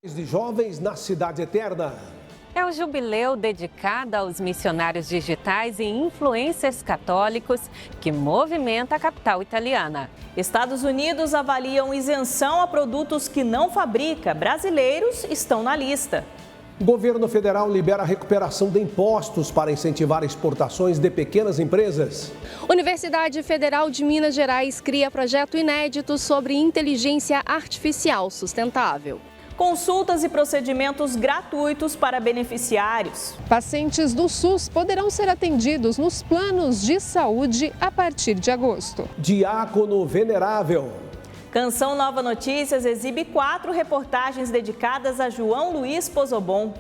De jovens na Cidade Eterna. É o jubileu dedicado aos missionários digitais e influencers católicos que movimenta a capital italiana. Estados Unidos avaliam isenção a produtos que não fabrica. Brasileiros estão na lista. O governo federal libera a recuperação de impostos para incentivar exportações de pequenas empresas. Universidade Federal de Minas Gerais cria projeto inédito sobre inteligência artificial sustentável. Consultas e procedimentos gratuitos para beneficiários. Pacientes do SUS poderão ser atendidos nos planos de saúde a partir de agosto. Diácono Venerável. Canção Nova Notícias exibe 4 reportagens dedicadas a João Luiz Pozobon.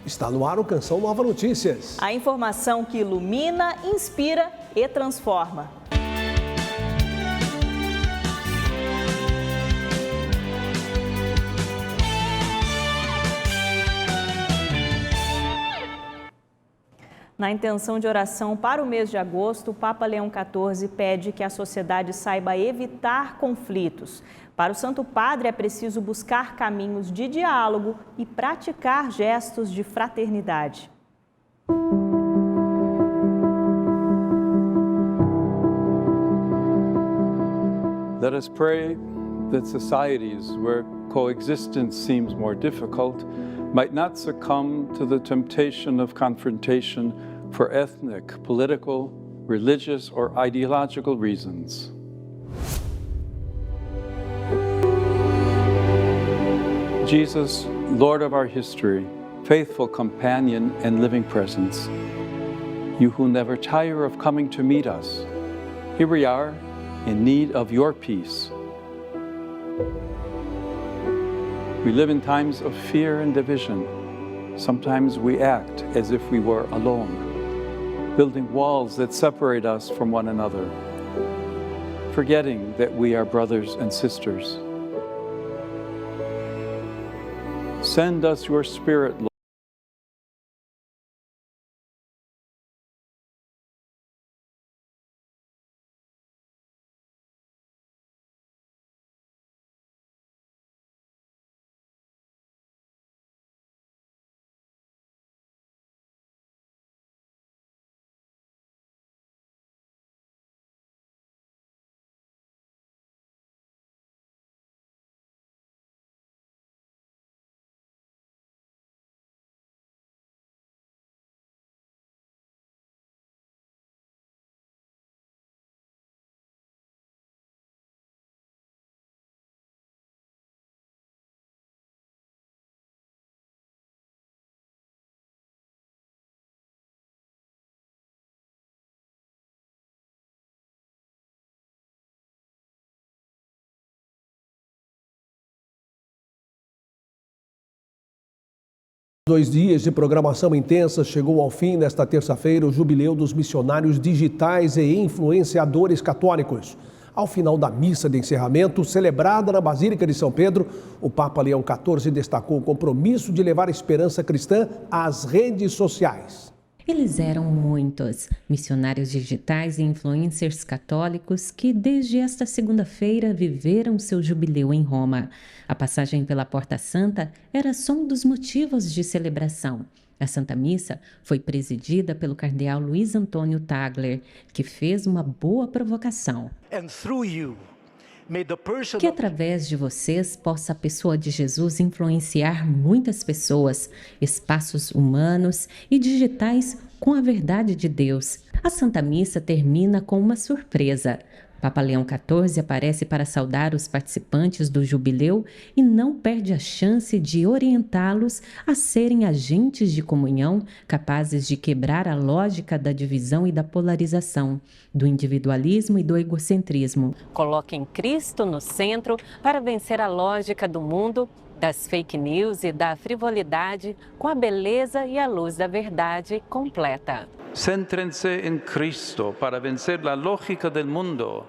Está no ar o Canção Nova Notícias. A informação que ilumina, inspira e transforma. Na intenção de oração para o mês de agosto, o Papa Leão XIV pede que a sociedade saiba evitar conflitos. Para o Santo Padre, é preciso buscar caminhos de diálogo e praticar gestos de fraternidade. Let us pray that societies where coexistence seems more difficult might not succumb to the temptation of confrontation for ethnic, political, religious, or ideological reasons. Jesus, Lord of our history, faithful companion and living presence, you who never tire of coming to meet us, here we are in need of your peace. We live in times of fear and division. Sometimes we act as if we were alone, building walls that separate us from one another, forgetting that we are brothers and sisters. Send us your Spirit, Lord. Dois dias de programação intensa chegou ao fim nesta terça-feira o jubileu dos missionários digitais e influenciadores católicos. Ao final da missa de encerramento, celebrada na Basílica de São Pedro, o Papa Leão XIV destacou o compromisso de levar a esperança cristã às redes sociais. Eles eram muitos, missionários digitais e influencers católicos que desde esta segunda-feira viveram seu jubileu em Roma. A passagem pela Porta Santa era só um dos motivos de celebração. A Santa Missa foi presidida pelo cardeal Luiz Antônio Tagler, que fez uma boa provocação. Que através de vocês possa a pessoa de Jesus influenciar muitas pessoas, espaços humanos e digitais com a verdade de Deus. A Santa Missa termina com uma surpresa. Papa Leão XIV aparece para saudar os participantes do jubileu e não perde a chance de orientá-los a serem agentes de comunhão capazes de quebrar a lógica da divisão e da polarização, do individualismo e do egocentrismo. Coloquem Cristo no centro para vencer a lógica do mundo, das fake news e da frivolidade com a beleza e a luz da verdade completa. Céntrense em Cristo para vencer a lógica do mundo.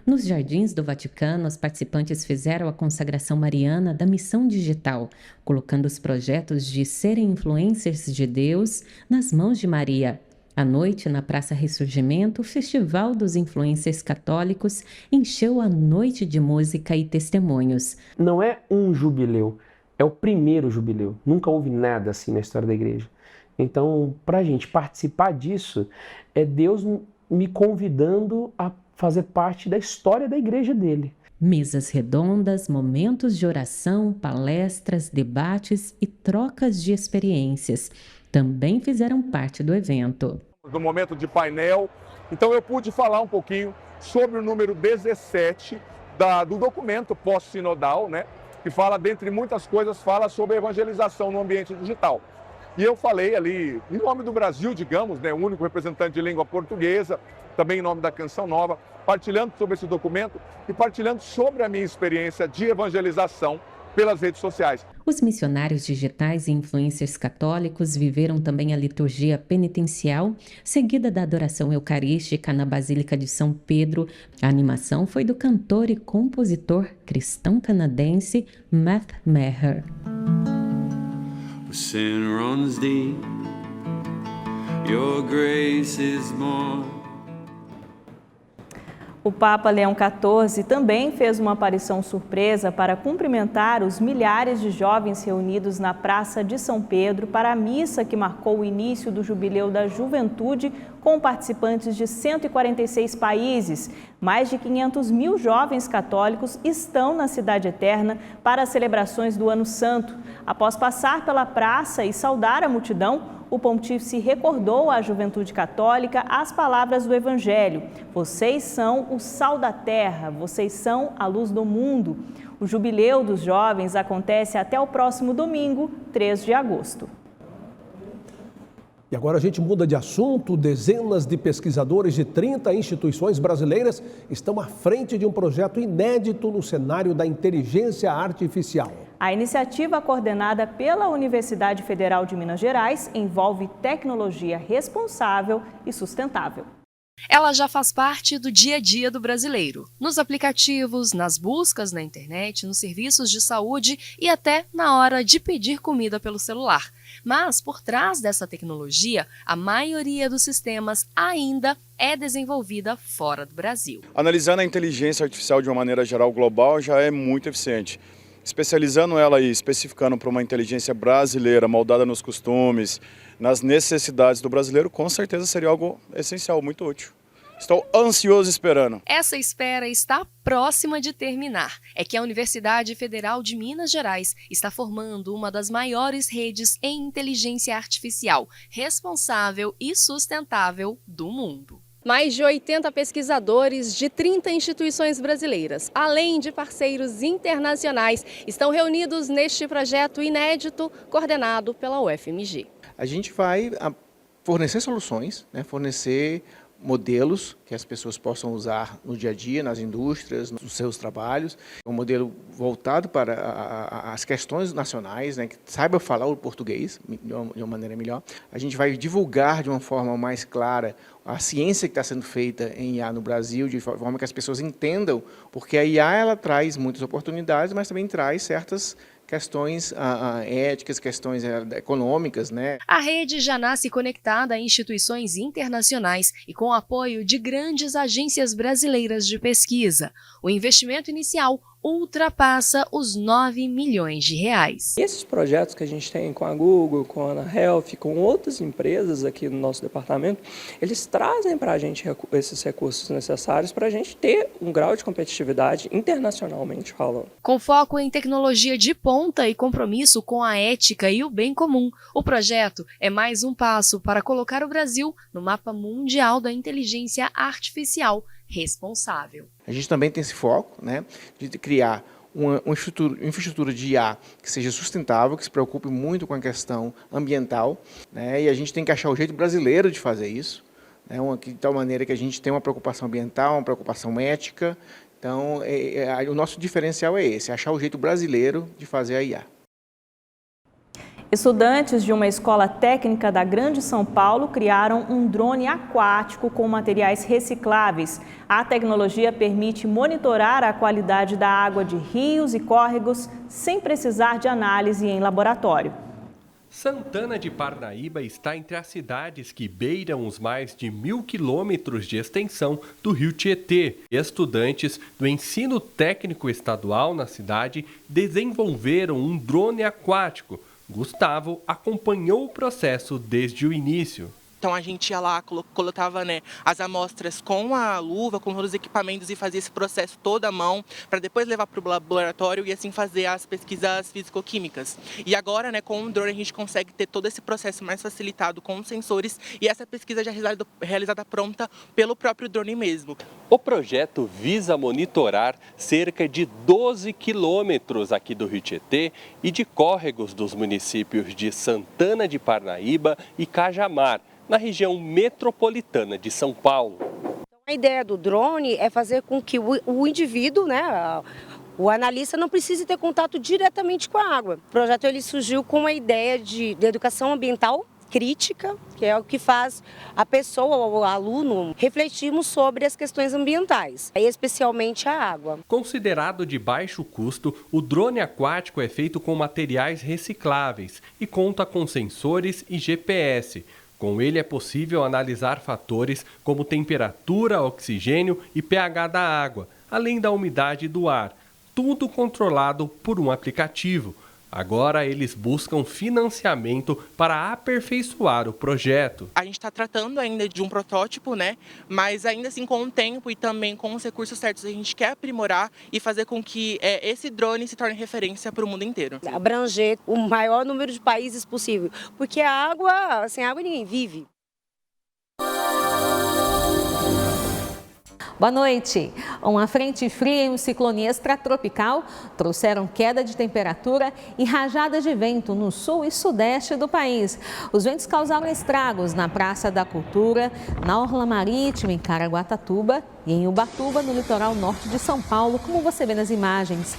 Nos jardins do Vaticano, os participantes fizeram a consagração mariana da missão digital, colocando os projetos de serem influencers de Deus nas mãos de Maria. À noite, na Praça Ressurgimento, o Festival dos Influencers Católicos encheu a noite de música e testemunhos. Não é um jubileu, É o primeiro jubileu, nunca houve nada assim na história da igreja. Então, para a gente participar disso, é Deus me convidando a fazer parte da história da igreja dele. Mesas redondas, momentos de oração, palestras, debates e trocas de experiências também fizeram parte do evento. No momento de painel, então eu pude falar um pouquinho sobre o número 17 do documento pós-sinodal, né? Que fala, dentre muitas coisas, fala sobre a evangelização no ambiente digital. E eu falei ali, em nome do Brasil, digamos, né, o único representante de língua portuguesa, também em nome da Canção Nova, partilhando sobre esse documento e partilhando sobre a minha experiência de evangelização pelas redes sociais. Os missionários digitais e influencers católicos viveram também a liturgia penitencial, seguida da adoração eucarística na Basílica de São Pedro. A animação foi do cantor e compositor cristão canadense Matt Maher. Sin runs deep, your grace is more. O Papa Leão XIV também fez uma aparição surpresa para cumprimentar os milhares de jovens reunidos na Praça de São Pedro para a missa que marcou o início do Jubileu da Juventude, com participantes de 146 países. Mais de 500 mil jovens católicos estão na Cidade Eterna para as celebrações do Ano Santo. Após passar pela praça e saudar a multidão, o pontífice recordou à juventude católica as palavras do Evangelho. Vocês são o sal da terra, vocês são a luz do mundo. O Jubileu dos Jovens acontece até o próximo domingo, 3 de agosto. E agora a gente muda de assunto. Dezenas de pesquisadores de 30 instituições brasileiras estão à frente de um projeto inédito no cenário da inteligência artificial. A iniciativa, coordenada pela Universidade Federal de Minas Gerais, envolve tecnologia responsável e sustentável. Ela já faz parte do dia a dia do brasileiro, nos aplicativos, nas buscas na internet, nos serviços de saúde e até na hora de pedir comida pelo celular. Mas, por trás dessa tecnologia, a maioria dos sistemas ainda é desenvolvida fora do Brasil. Analisando a inteligência artificial de uma maneira geral global já é muito eficiente. Especializando ela e especificando para uma inteligência brasileira, moldada nos costumes, nas necessidades do brasileiro, com certeza seria algo essencial, muito útil. Estou ansioso esperando. Essa espera está próxima de terminar. É que a Universidade Federal de Minas Gerais está formando uma das maiores redes em inteligência artificial, responsável e sustentável do mundo. Mais de 80 pesquisadores de 30 instituições brasileiras, além de parceiros internacionais, estão reunidos neste projeto inédito coordenado pela UFMG. A gente vai fornecer soluções, fornecer modelos que as pessoas possam usar no dia a dia, nas indústrias, nos seus trabalhos. Um modelo voltado para as questões nacionais, que saiba falar o português de uma maneira melhor. A gente vai divulgar de uma forma mais clara a ciência que está sendo feita em IA no Brasil, de forma que as pessoas entendam, porque a IA ela traz muitas oportunidades, mas também traz certas questões éticas, questões econômicas, A rede já nasce conectada a instituições internacionais e com o apoio de grandes agências brasileiras de pesquisa. O investimento inicial ultrapassa os 9 milhões de reais. Esses projetos que a gente tem com a Google, com a Ana Health, com outras empresas aqui no nosso departamento, eles trazem para a gente esses recursos necessários para a gente ter um grau de competitividade internacionalmente falando. Com foco em tecnologia de ponta e compromisso com a ética e o bem comum, o projeto é mais um passo para colocar o Brasil no mapa mundial da inteligência artificial responsável. A gente também tem esse foco, de criar uma infraestrutura de IA que seja sustentável, que se preocupe muito com a questão ambiental, e a gente tem que achar o jeito brasileiro de fazer isso, de tal maneira que a gente tem uma preocupação ambiental, uma preocupação ética. Então, o nosso diferencial é esse, achar o jeito brasileiro de fazer a IA. Estudantes de uma escola técnica da Grande São Paulo criaram um drone aquático com materiais recicláveis. A tecnologia permite monitorar a qualidade da água de rios e córregos sem precisar de análise em laboratório. Santana de Parnaíba está entre as cidades que beiram os mais de 1.000 quilômetros de extensão do Rio Tietê. Estudantes do ensino técnico estadual na cidade desenvolveram um drone aquático. Gustavo acompanhou o processo desde o início. Então a gente ia lá, coletava as amostras com a luva, com todos os equipamentos e fazia esse processo todo à mão para depois levar para o laboratório e assim fazer as pesquisas físico-químicas. E agora, com o drone, a gente consegue ter todo esse processo mais facilitado com os sensores e essa pesquisa já realizada pronta pelo próprio drone mesmo. O projeto visa monitorar cerca de 12 quilômetros aqui do Rio Tietê e de córregos dos municípios de Santana de Parnaíba e Cajamar, na região metropolitana de São Paulo. A ideia do drone é fazer com que o indivíduo, o analista, não precise ter contato diretamente com a água. O projeto ele surgiu com a ideia de educação ambiental crítica, que é o que faz a pessoa, o aluno, refletirmos sobre as questões ambientais, especialmente a água. Considerado de baixo custo, o drone aquático é feito com materiais recicláveis e conta com sensores e GPS. Com ele é possível analisar fatores como temperatura, oxigênio e pH da água, além da umidade do ar, tudo controlado por um aplicativo. Agora eles buscam financiamento para aperfeiçoar o projeto. A gente está tratando ainda de um protótipo, mas ainda assim com o tempo e também com os recursos certos a gente quer aprimorar e fazer com que esse drone se torne referência para o mundo inteiro. Abranger o maior número de países possível, porque a água, sem água ninguém vive. Boa noite. Uma frente fria e um ciclone extratropical trouxeram queda de temperatura e rajadas de vento no sul e sudeste do país. Os ventos causaram estragos na Praça da Cultura, na Orla Marítima, em Caraguatatuba e em Ubatuba, no litoral norte de São Paulo, como você vê nas imagens.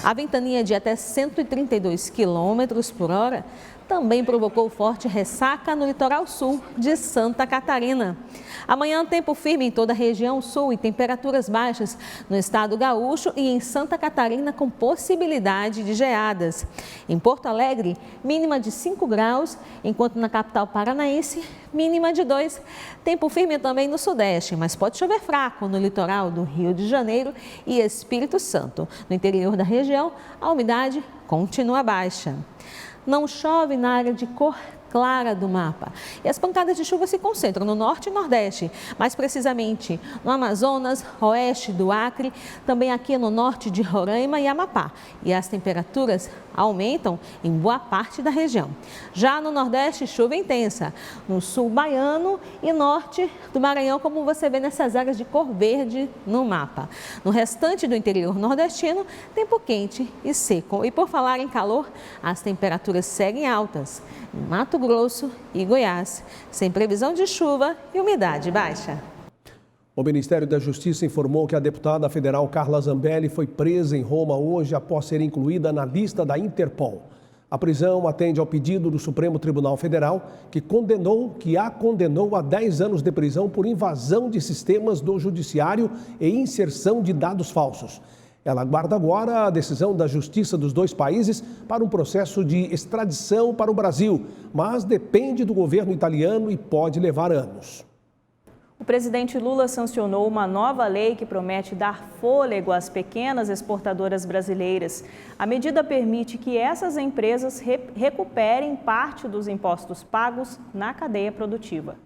A ventania de até 132 km por hora também provocou forte ressaca no litoral sul de Santa Catarina. Amanhã, tempo firme em toda a região sul e temperaturas baixas no estado gaúcho e em Santa Catarina com possibilidade de geadas. Em Porto Alegre, mínima de 5 graus, enquanto na capital paranaense, mínima de 2. Tempo firme também no sudeste, mas pode chover fraco no litoral do Rio de Janeiro e Espírito Santo. No interior da região, a umidade continua baixa. Não chove na área de cor clara do mapa. E as pancadas de chuva se concentram no norte e nordeste, mais precisamente no Amazonas, oeste do Acre, também aqui no norte de Roraima e Amapá. E as temperaturas aumentam em boa parte da região. Já no nordeste, chuva intensa, no sul baiano e norte do Maranhão, como você vê nessas áreas de cor verde no mapa. No restante do interior nordestino, tempo quente e seco. E por falar em calor, as temperaturas seguem altas em Mato Grosso e Goiás, sem previsão de chuva e umidade baixa. O Ministério da Justiça informou que a deputada federal Carla Zambelli foi presa em Roma hoje após ser incluída na lista da Interpol. A prisão atende ao pedido do Supremo Tribunal Federal, que a condenou a 10 anos de prisão por invasão de sistemas do Judiciário e inserção de dados falsos. Ela aguarda agora a decisão da Justiça dos dois países para um processo de extradição para o Brasil, mas depende do governo italiano e pode levar anos. O presidente Lula sancionou uma nova lei que promete dar fôlego às pequenas exportadoras brasileiras. A medida permite que essas empresas recuperem parte dos impostos pagos na cadeia produtiva.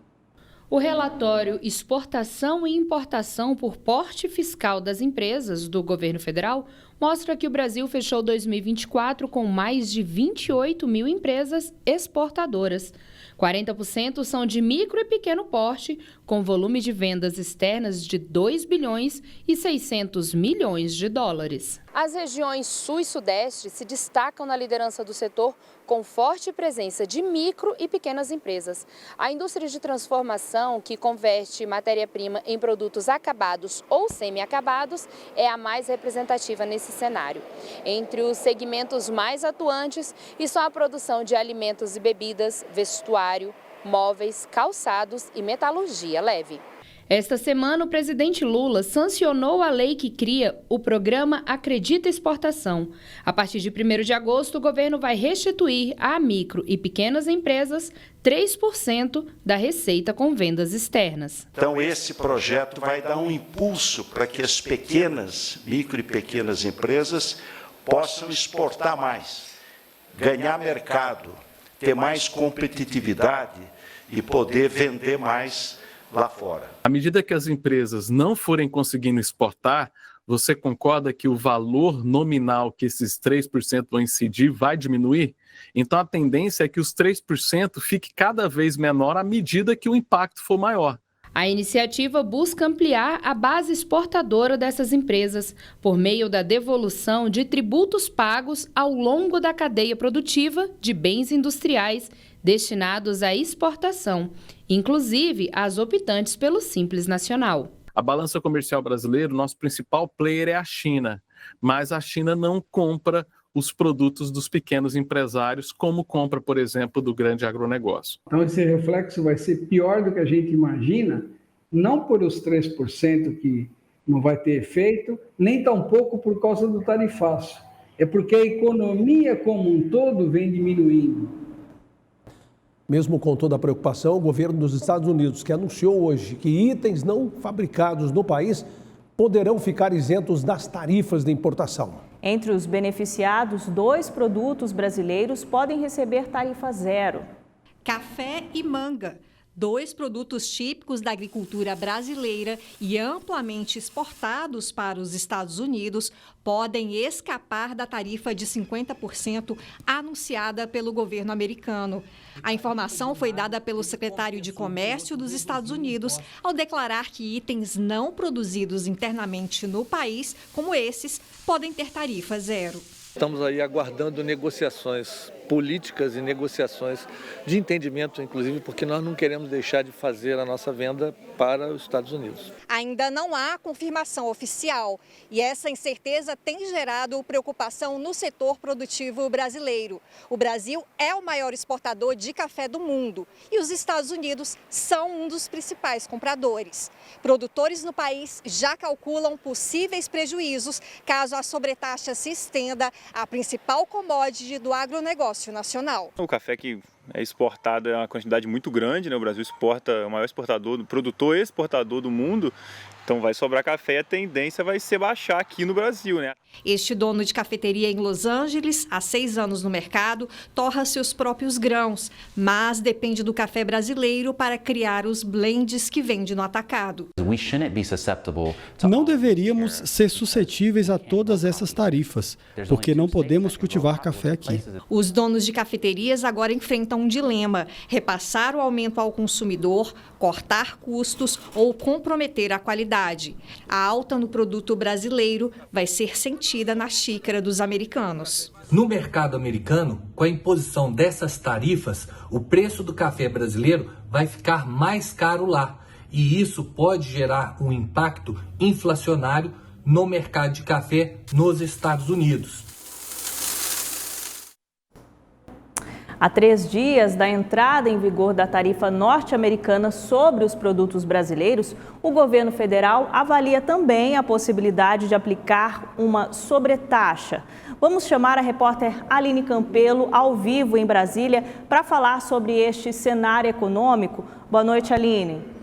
O relatório Exportação e Importação por Porte Fiscal das Empresas do governo federal mostra que o Brasil fechou 2024 com mais de 28 mil empresas exportadoras. 40% são de micro e pequeno porte, com volume de vendas externas de 2 bilhões e 600 milhões de dólares. As regiões sul e sudeste se destacam na liderança do setor, com forte presença de micro e pequenas empresas. A indústria de transformação, que converte matéria-prima em produtos acabados ou semi-acabados, é a mais representativa nesse cenário. Entre os segmentos mais atuantes estão a produção de alimentos e bebidas, vestuário, móveis, calçados e metalurgia leve. Esta semana, o presidente Lula sancionou a lei que cria o programa Acredita Exportação. A partir de 1º de agosto, o governo vai restituir a micro e pequenas empresas 3% da receita com vendas externas. Então, esse projeto vai dar um impulso para que as micro e pequenas empresas possam exportar mais, ganhar mercado, ter mais competitividade e poder vender mais lá fora. À medida que as empresas não forem conseguindo exportar, você concorda que o valor nominal que esses 3% vão incidir vai diminuir? Então a tendência é que os 3% fique cada vez menor à medida que o impacto for maior. A iniciativa busca ampliar a base exportadora dessas empresas por meio da devolução de tributos pagos ao longo da cadeia produtiva de bens industriais destinados à exportação, inclusive as optantes pelo Simples Nacional. A balança comercial brasileira, nosso principal player é a China, mas a China não compra os produtos dos pequenos empresários, como compra, por exemplo, do grande agronegócio. Então esse reflexo vai ser pior do que a gente imagina, não por os 3% que não vai ter efeito, nem tampouco por causa do tarifaço. É porque a economia como um todo vem diminuindo. Mesmo com toda a preocupação, o governo dos Estados Unidos, que anunciou hoje que itens não fabricados no país poderão ficar isentos das tarifas de importação. Entre os beneficiados, 2 produtos brasileiros podem receber tarifa zero. Café e manga, 2 produtos típicos da agricultura brasileira e amplamente exportados para os Estados Unidos, podem escapar da tarifa de 50% anunciada pelo governo americano. A informação foi dada pelo secretário de Comércio dos Estados Unidos ao declarar que itens não produzidos internamente no país, como esses, podem ter tarifa zero. Estamos aí aguardando negociações políticas e negociações de entendimento, inclusive, porque nós não queremos deixar de fazer a nossa venda para os Estados Unidos. Ainda não há confirmação oficial e essa incerteza tem gerado preocupação no setor produtivo brasileiro. O Brasil é o maior exportador de café do mundo e os Estados Unidos são um dos principais compradores. Produtores no país já calculam possíveis prejuízos caso a sobretaxa se estenda à principal commodity do agronegócio nacional. O café que é exportado é uma quantidade muito grande, né? O Brasil exporta, é o maior exportador, produtor e exportador do mundo. Então vai sobrar café e a tendência vai ser baixar aqui no Brasil, né? Este dono de cafeteria em Los Angeles, há 6 anos no mercado, torra seus próprios grãos, mas depende do café brasileiro para criar os blends que vende no atacado. Não deveríamos ser suscetíveis a todas essas tarifas, porque não podemos cultivar café aqui. Os donos de cafeterias agora enfrentam um dilema: repassar o aumento ao consumidor, cortar custos ou comprometer a qualidade. A alta no produto brasileiro vai ser sentida na xícara dos americanos. No mercado americano, com a imposição dessas tarifas, o preço do café brasileiro vai ficar mais caro lá. E isso pode gerar um impacto inflacionário no mercado de café nos Estados Unidos. Há 3 dias da entrada em vigor da tarifa norte-americana sobre os produtos brasileiros, o governo federal avalia também a possibilidade de aplicar uma sobretaxa. Vamos chamar a repórter Aline Campelo ao vivo em Brasília para falar sobre este cenário econômico. Boa noite, Aline.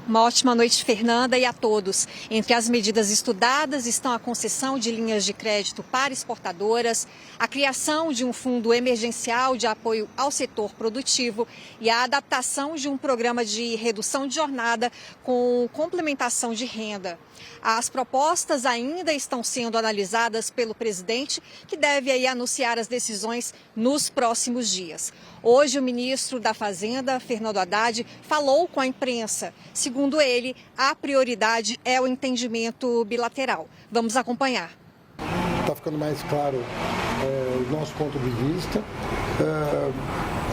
Uma ótima noite, Fernanda, e a todos. Entre as medidas estudadas estão a concessão de linhas de crédito para exportadoras, a criação de um fundo emergencial de apoio ao setor produtivo e a adaptação de um programa de redução de jornada com complementação de renda. As propostas ainda estão sendo analisadas pelo presidente, que deve aí anunciar as decisões nos próximos dias. Hoje, o ministro da Fazenda, Fernando Haddad, falou com a imprensa. Segundo ele, a prioridade é o entendimento bilateral. Vamos acompanhar. Está ficando mais claro o nosso ponto de vista.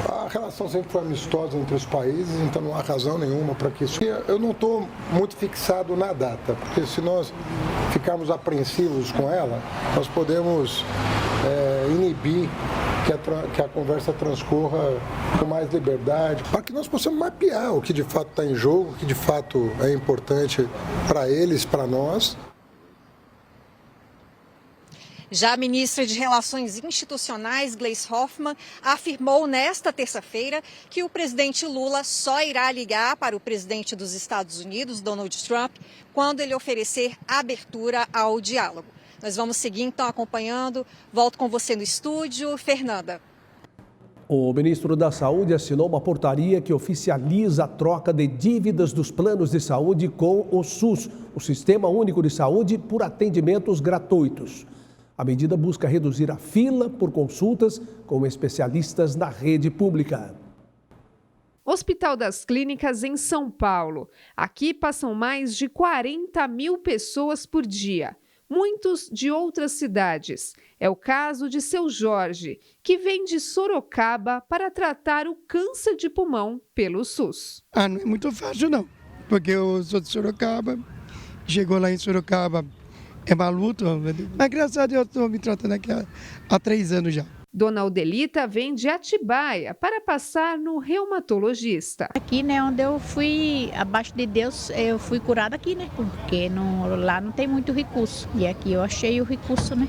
A relação sempre foi amistosa entre os países, então não há razão nenhuma para que isso... Eu não estou muito fixado na data, porque se nós ficarmos apreensivos com ela, nós podemos inibir que a conversa transcorra com mais liberdade, para que nós possamos mapear o que de fato está em jogo, o que de fato é importante para eles, para nós. Já a ministra de Relações Institucionais, Gleisi Hoffmann, afirmou nesta terça-feira que o presidente Lula só irá ligar para o presidente dos Estados Unidos, Donald Trump, quando ele oferecer abertura ao diálogo. Nós vamos seguir, então, acompanhando. Volto com você no estúdio. Fernanda. O ministro da Saúde assinou uma portaria que oficializa a troca de dívidas dos planos de saúde com o SUS, o Sistema Único de Saúde, por atendimentos gratuitos. A medida busca reduzir a fila por consultas com especialistas na rede pública. Hospital das Clínicas em São Paulo. Aqui passam mais de 40 mil pessoas por dia, muitos de outras cidades. É o caso de seu Jorge, que vem de Sorocaba para tratar o câncer de pulmão pelo SUS. Não é muito fácil não, porque eu sou de Sorocaba, chegou lá em Sorocaba, é uma luta, mas graças a Deus eu estou me tratando aqui há 3 anos já. Dona Odelita vem de Atibaia para passar no reumatologista. Aqui, né, onde eu fui, abaixo de Deus, eu fui curada aqui, né, porque lá não tem muito recurso. E aqui eu achei o recurso, né.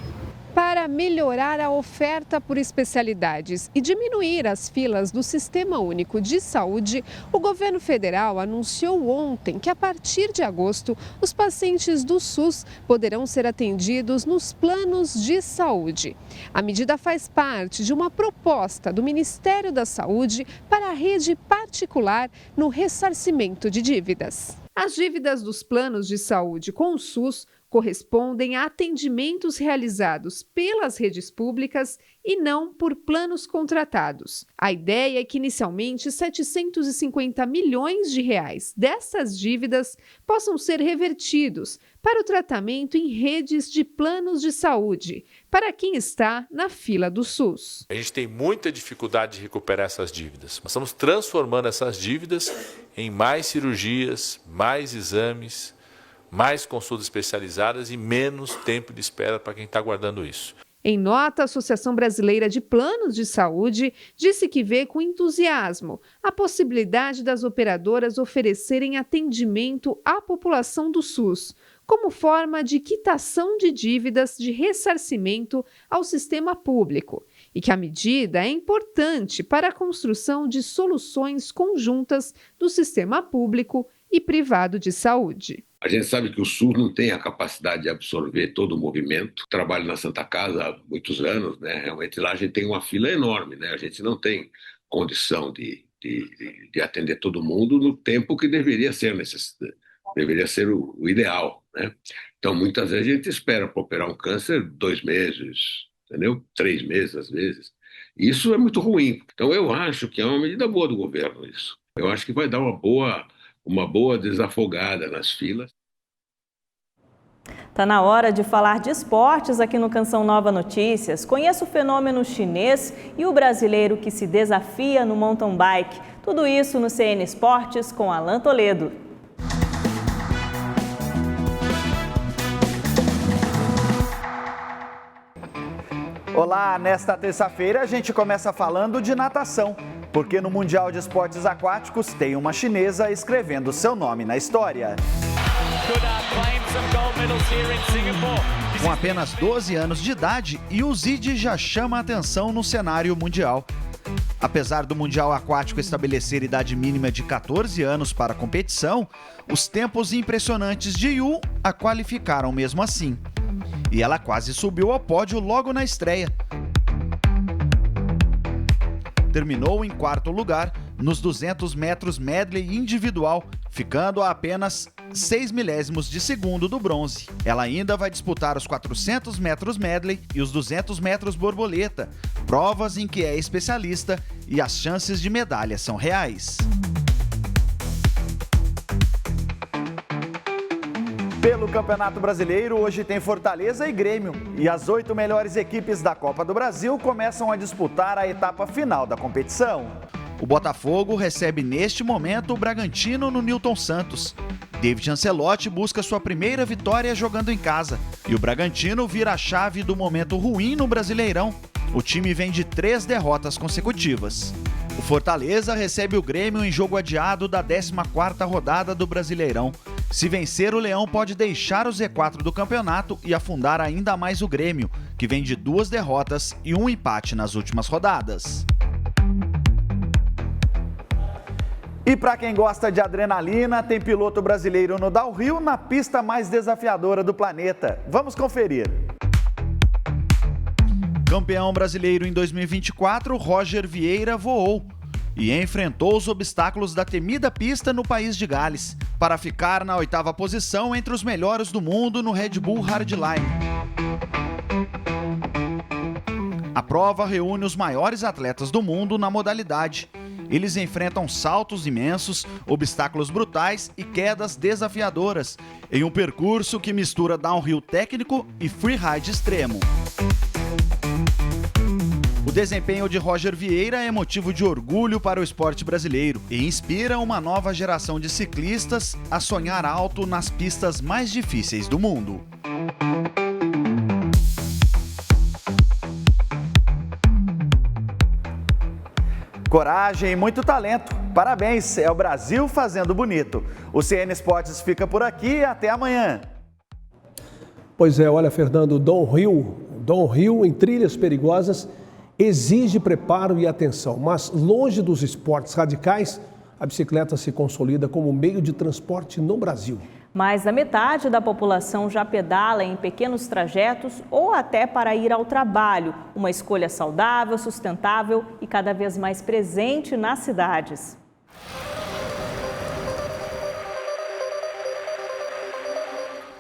Para melhorar a oferta por especialidades e diminuir as filas do Sistema Único de Saúde, o governo federal anunciou ontem que, a partir de agosto, os pacientes do SUS poderão ser atendidos nos planos de saúde. A medida faz parte de uma proposta do Ministério da Saúde para a rede particular no ressarcimento de dívidas. As dívidas dos planos de saúde com o SUS correspondem a atendimentos realizados pelas redes públicas e não por planos contratados. A ideia é que inicialmente 750 milhões de reais dessas dívidas possam ser revertidos para o tratamento em redes de planos de saúde, para quem está na fila do SUS. A gente tem muita dificuldade de recuperar essas dívidas. Nós estamos transformando essas dívidas em mais cirurgias, mais exames, mais consultas especializadas e menos tempo de espera para quem está aguardando isso. Em nota, a Associação Brasileira de Planos de Saúde disse que vê com entusiasmo a possibilidade das operadoras oferecerem atendimento à população do SUS, como forma de quitação de dívidas de ressarcimento ao sistema público, e que a medida é importante para a construção de soluções conjuntas do sistema público e privado de saúde. A gente sabe que o SUS não tem a capacidade de absorver todo o movimento. Trabalho na Santa Casa há muitos anos, né? Realmente lá a gente tem uma fila enorme, né? A gente não tem condição de atender todo mundo no tempo que deveria ser deveria ser o ideal, né? Então, muitas vezes a gente espera para operar um câncer 2 meses, entendeu? 3 meses, às vezes. Isso é muito ruim. Então, eu acho que é uma medida boa do governo isso. Eu acho que vai dar uma boa desafogada nas filas. Tá na hora de falar de esportes aqui no Canção Nova Notícias. Conheça o fenômeno chinês e o brasileiro que se desafia no mountain bike. Tudo isso no CN Esportes com Alan Toledo. Olá, nesta terça-feira a gente começa falando de natação, porque no Mundial de Esportes Aquáticos tem uma chinesa escrevendo seu nome na história. Com apenas 12 anos de idade, Yuzide já chama a atenção no cenário mundial. Apesar do Mundial Aquático estabelecer idade mínima de 14 anos para a competição, os tempos impressionantes de Yu a qualificaram mesmo assim. E ela quase subiu ao pódio logo na estreia. Terminou em 4º lugar nos 200 metros medley individual, ficando a apenas 6 milésimos de segundo do bronze. Ela ainda vai disputar os 400 metros medley e os 200 metros borboleta, provas em que é especialista e as chances de medalha são reais. Pelo Campeonato Brasileiro, hoje tem Fortaleza e Grêmio. E as 8 melhores equipes da Copa do Brasil começam a disputar a etapa final da competição. O Botafogo recebe neste momento o Bragantino no Newton Santos. David Ancelotti busca sua primeira vitória jogando em casa. E o Bragantino vira a chave do momento ruim no Brasileirão. O time vem de 3 derrotas consecutivas. O Fortaleza recebe o Grêmio em jogo adiado da 14ª rodada do Brasileirão. Se vencer, o Leão pode deixar o Z4 do campeonato e afundar ainda mais o Grêmio, que vem de 2 derrotas e 1 empate nas últimas rodadas. E para quem gosta de adrenalina, tem piloto brasileiro no downhill na pista mais desafiadora do planeta. Vamos conferir. Campeão brasileiro em 2024, Roger Vieira voou e enfrentou os obstáculos da temida pista no país de Gales, para ficar na 8ª posição entre os melhores do mundo no Red Bull Hardline. A prova reúne os maiores atletas do mundo na modalidade. Eles enfrentam saltos imensos, obstáculos brutais e quedas desafiadoras, em um percurso que mistura downhill técnico e freeride extremo. O desempenho de Roger Vieira é motivo de orgulho para o esporte brasileiro e inspira uma nova geração de ciclistas a sonhar alto nas pistas mais difíceis do mundo. Coragem e muito talento. Parabéns, é o Brasil fazendo bonito. O CN Esportes fica por aqui e até amanhã. Pois é, olha, Fernando, downhill em trilhas perigosas exige preparo e atenção, mas longe dos esportes radicais, a bicicleta se consolida como meio de transporte no Brasil. Mais da metade da população já pedala em pequenos trajetos ou até para ir ao trabalho. Uma escolha saudável, sustentável e cada vez mais presente nas cidades.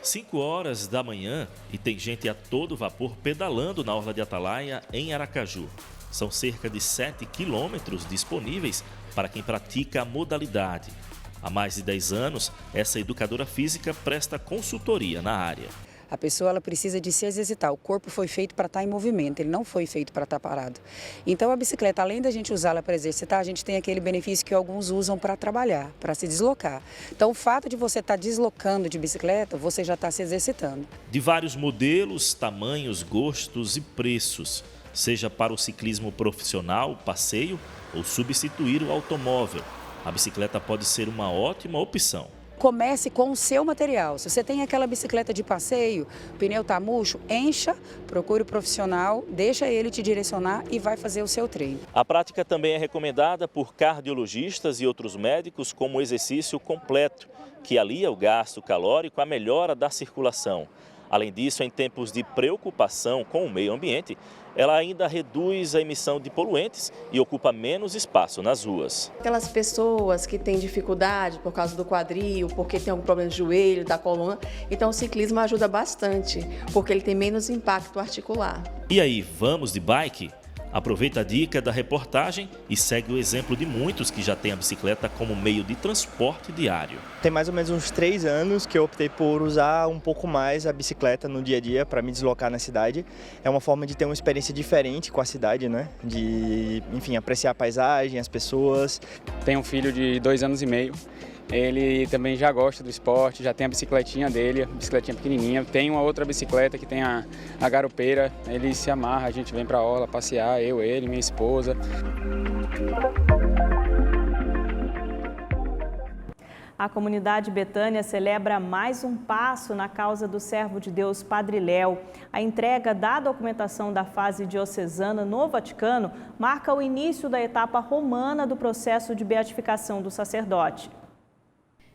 Cinco horas da manhã e tem gente a todo vapor pedalando na Orla de Atalaia, em Aracaju. São cerca de 7 quilômetros disponíveis para quem pratica a modalidade. Há mais de 10 anos, essa educadora física presta consultoria na área. A pessoa ela precisa de se exercitar. O corpo foi feito para estar em movimento, ele não foi feito para estar parado. Então a bicicleta, além da gente usá-la para exercitar, a gente tem aquele benefício que alguns usam para trabalhar, para se deslocar. Então o fato de você estar deslocando de bicicleta, você já está se exercitando. De vários modelos, tamanhos, gostos e preços, seja para o ciclismo profissional, passeio ou substituir o automóvel. A bicicleta pode ser uma ótima opção. Comece com o seu material. Se você tem aquela bicicleta de passeio, o pneu está murcho, encha, procure o profissional, deixa ele te direcionar e vai fazer o seu treino. A prática também é recomendada por cardiologistas e outros médicos como exercício completo, que alia o gasto calórico à melhora da circulação. Além disso, em tempos de preocupação com o meio ambiente, ela ainda reduz a emissão de poluentes e ocupa menos espaço nas ruas. Aquelas pessoas que têm dificuldade por causa do quadril, porque tem algum problema de joelho, da coluna, então o ciclismo ajuda bastante, porque ele tem menos impacto articular. E aí, vamos de bike? Aproveita a dica da reportagem e segue o exemplo de muitos que já têm a bicicleta como meio de transporte diário. Tem mais ou menos uns 3 anos que eu optei por usar um pouco mais a bicicleta no dia a dia para me deslocar na cidade. É uma forma de ter uma experiência diferente com a cidade, né? De, enfim, apreciar a paisagem, as pessoas. Tenho um filho de 2 anos e meio. Ele também já gosta do esporte, já tem a bicicletinha dele, a bicicletinha pequenininha. Tem uma outra bicicleta que tem a garupeira, ele se amarra, a gente vem pra orla passear, eu, ele, minha esposa. A comunidade Betânia celebra mais um passo na causa do servo de Deus Padre Léo. A entrega da documentação da fase diocesana no Vaticano marca o início da etapa romana do processo de beatificação do sacerdote.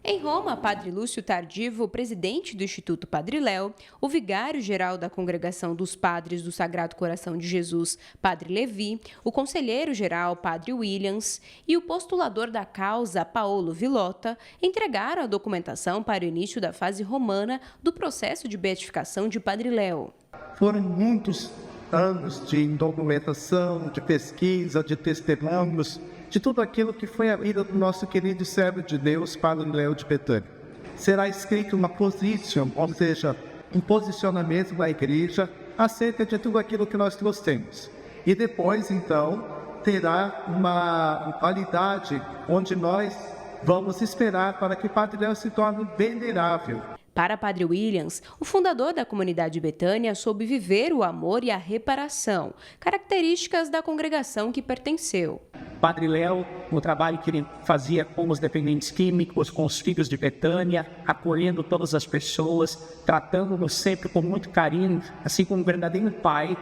Em Roma, Padre Lúcio Tardivo, presidente do Instituto Padre Léo, o vigário-geral da Congregação dos Padres do Sagrado Coração de Jesus, Padre Levi, o conselheiro-geral, Padre Williams, e o postulador da causa, Paolo Villota, entregaram a documentação para o início da fase romana do processo de beatificação de Padre Léo. Foram muitos anos de documentação, de pesquisa, de testemunhos, de tudo aquilo que foi a vida do nosso querido servo de Deus, Padre Léo de Betânia. Será escrito uma position, ou seja, um posicionamento da igreja acerca de tudo aquilo que nós trouxemos. E depois, então, terá uma validade onde nós vamos esperar para que Padre Léo se torne venerável. Para Padre Williams, o fundador da comunidade Betânia soube viver o amor e a reparação, características da congregação que pertenceu. Padre Léo, o trabalho que ele fazia com os dependentes químicos, com os filhos de Betânia, acolhendo todas as pessoas, tratando-nos sempre com muito carinho, assim como um verdadeiro pai,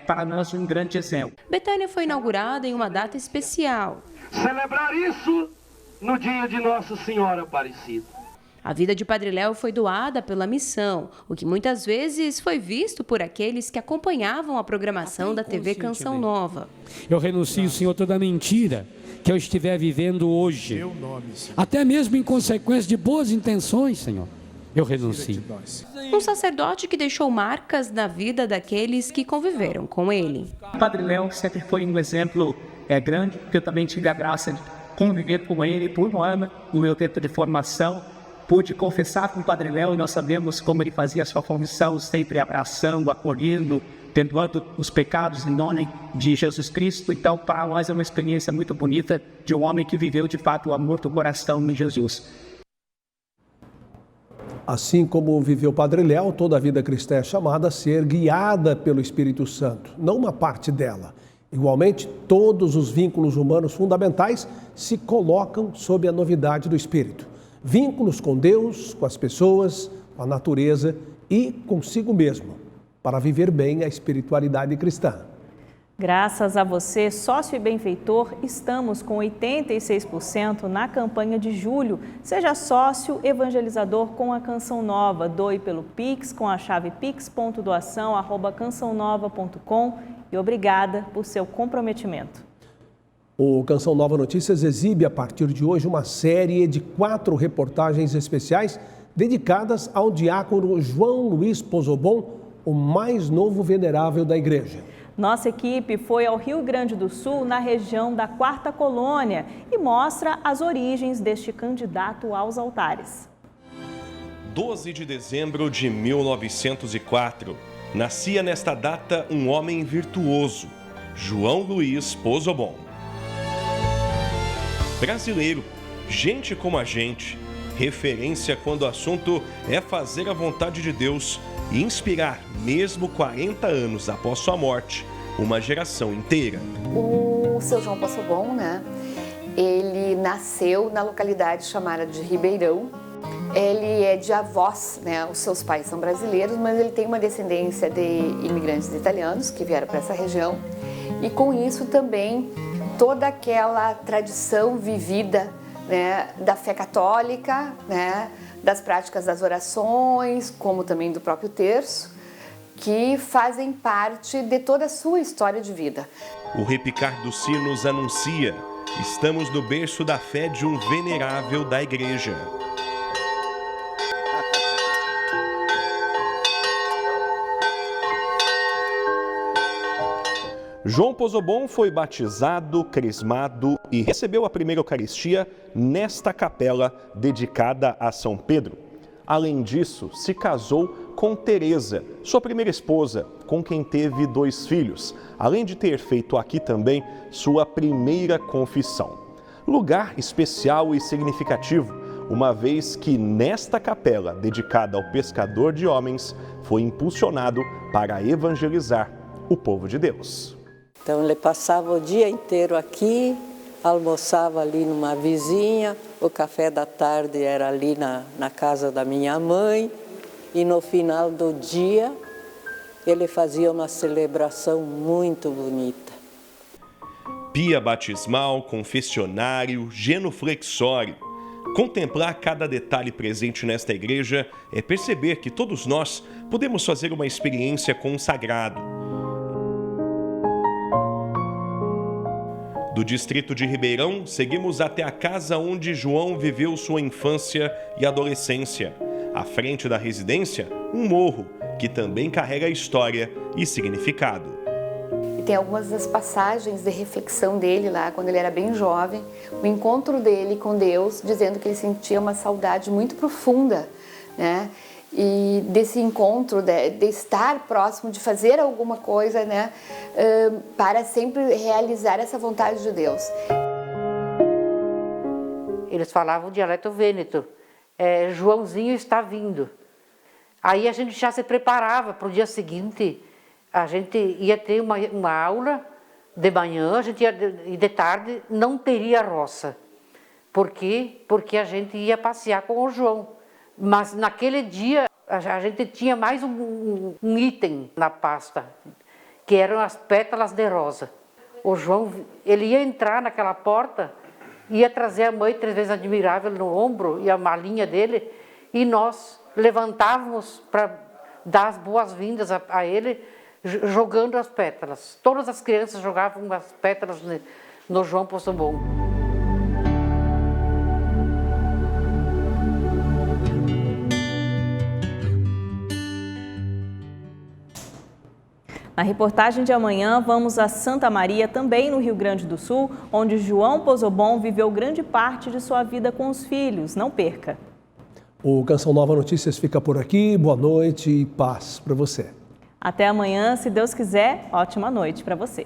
para nós um grande exemplo. Betânia foi inaugurada em uma data especial. Celebrar isso no dia de Nossa Senhora Aparecida. A vida de Padre Léo foi doada pela missão, o que muitas vezes foi visto por aqueles que acompanhavam a programação da TV Canção Nova. Eu renuncio, Senhor, toda mentira que eu estiver vivendo hoje, até mesmo em consequência de boas intenções, Senhor. Eu renuncio. Um sacerdote que deixou marcas na vida daqueles que conviveram com ele. Padre Léo sempre foi um exemplo grande, porque eu também tive a graça de conviver com ele por um ano no meu tempo de formação. Pude confessar com o Padre Léo e nós sabemos como ele fazia a sua confissão, sempre abraçando, acolhendo, perdoando os pecados em nome de Jesus Cristo. Então, para nós é uma experiência muito bonita de um homem que viveu de fato o amor do coração em Jesus. Assim como viveu Padre Léo, toda a vida cristã é chamada a ser guiada pelo Espírito Santo, não uma parte dela. Igualmente, todos os vínculos humanos fundamentais se colocam sob a novidade do Espírito. Vínculos com Deus, com as pessoas, com a natureza e consigo mesmo, para viver bem a espiritualidade cristã. Graças a você, sócio e benfeitor, estamos com 86% na campanha de julho. Seja sócio evangelizador com a Canção Nova. Doe pelo Pix com a chave pix.doação@cançãonova.com e obrigada por seu comprometimento. O Canção Nova Notícias exibe a partir de hoje uma série de 4 reportagens especiais dedicadas ao diácono João Luiz Pozobon, o mais novo venerável da igreja. Nossa equipe foi ao Rio Grande do Sul, na região da Quarta Colônia, e mostra as origens deste candidato aos altares. 12 de dezembro de 1904. Nascia nesta data um homem virtuoso, João Luiz Pozobon. Brasileiro, gente como a gente, referência quando o assunto é fazer a vontade de Deus e inspirar, mesmo 40 anos após sua morte, uma geração inteira. O seu João Pozobon, ele nasceu na localidade chamada de Ribeirão. Ele é de avós, os seus pais são brasileiros, mas ele tem uma descendência de imigrantes italianos que vieram para essa região. E com isso também toda aquela tradição vivida, da fé católica, das práticas das orações, como também do próprio terço, que fazem parte de toda a sua história de vida. O repicar dos sinos anuncia: estamos no berço da fé de um venerável da igreja. João Pozobon foi batizado, crismado e recebeu a primeira Eucaristia nesta capela dedicada a São Pedro. Além disso, se casou com Teresa, sua primeira esposa, com quem teve 2 filhos, além de ter feito aqui também sua primeira confissão. Lugar especial e significativo, uma vez que nesta capela dedicada ao pescador de homens, foi impulsionado para evangelizar o povo de Deus. Então ele passava o dia inteiro aqui, almoçava ali numa vizinha, o café da tarde era ali na casa da minha mãe e no final do dia ele fazia uma celebração muito bonita. Pia batismal, confessionário, genuflexório. Contemplar cada detalhe presente nesta igreja é perceber que todos nós podemos fazer uma experiência com o sagrado. Do distrito de Ribeirão, seguimos até a casa onde João viveu sua infância e adolescência. À frente da residência, um morro, que também carrega história e significado. E tem algumas das passagens de reflexão dele lá, quando ele era bem jovem, o encontro dele com Deus, dizendo que ele sentia uma saudade muito profunda, E desse encontro, de estar próximo, de fazer alguma coisa, para sempre realizar essa vontade de Deus. Eles falavam o dialeto vêneto, Joãozinho está vindo. Aí a gente já se preparava para o dia seguinte, a gente ia ter uma aula de manhã, e de tarde não teria roça. Por quê? Porque a gente ia passear com o João. Mas naquele dia a gente tinha mais um item na pasta, que eram as pétalas de rosa. O João, ele ia entrar naquela porta, ia trazer a mãe 3 vezes admirável no ombro e a malinha dele, e nós levantávamos para dar as boas-vindas a ele, jogando as pétalas. Todas as crianças jogavam as pétalas no João Poçobon. Na reportagem de amanhã, vamos a Santa Maria, também no Rio Grande do Sul, onde João Poçobon viveu grande parte de sua vida com os filhos. Não perca! O Canção Nova Notícias fica por aqui. Boa noite e paz para você. Até amanhã, se Deus quiser. Ótima noite para você.